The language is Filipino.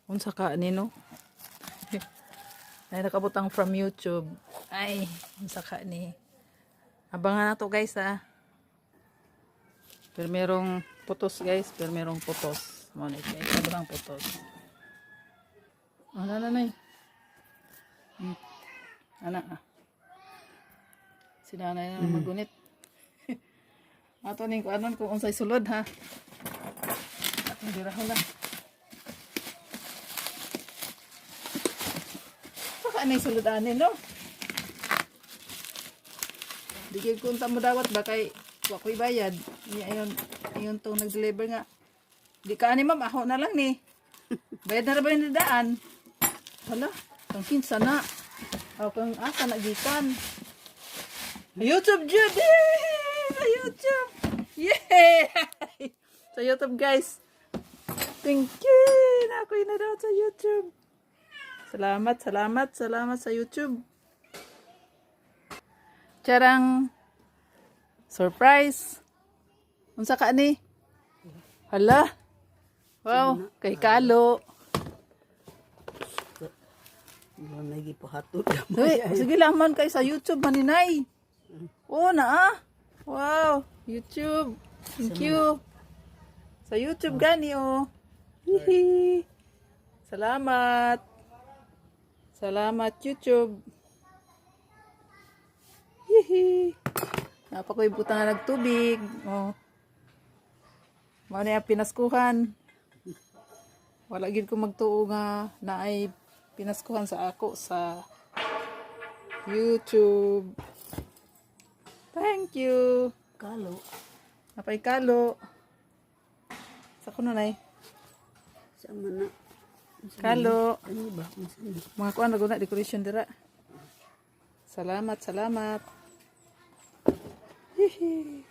Unsa ka nino? Ay nakabutang from YouTube. Ay, unsa ka ni? Abangan na to guys ha. Pero merong putos guys, pero merong putos. Mo ni guys, sobrang putos. Ano na nay? Anak ah. Sinanay na magunit. Ato ning kuanon kung unsay sulod ha. Atong dirahon na. Saka anay sulod anin no? Digig kunta mo dawat ba kay wakoy bayad. Iyon tong nag-deliver nga. Di ka ani ma'am, ako na lang ni. Bayad na ra ba yung daan? Hala, kang kinsa na. O kang asa na gikan. YouTube jud! Sa YouTube! Yay! Sa YouTube guys. Thank you! Nakoy na daw sa YouTube. Salamat sa YouTube. Charang surprise. Unsa ka ni? Hala. Wow, kay Kalo. Lagi pahatod. Uy, sige lang man kay sa YouTube maninay. Oh, na ah. Wow, YouTube. Thank you. Sa YouTube gani oh. Hihi. Salamat. Salamat YouTube. Hihi. Napakoy butang na nagtubig. Oh. Mao na pinaskuhan. Wala gid ko magtuo nga na ay pinaskuhan sa ako sa YouTube. Thank you. Kalo. Napay Kalo. Sa kuno nay. Sa mana. Kalo. Ano ba? Masan? Mga kuan na decoration dira. Salamat. Hihi.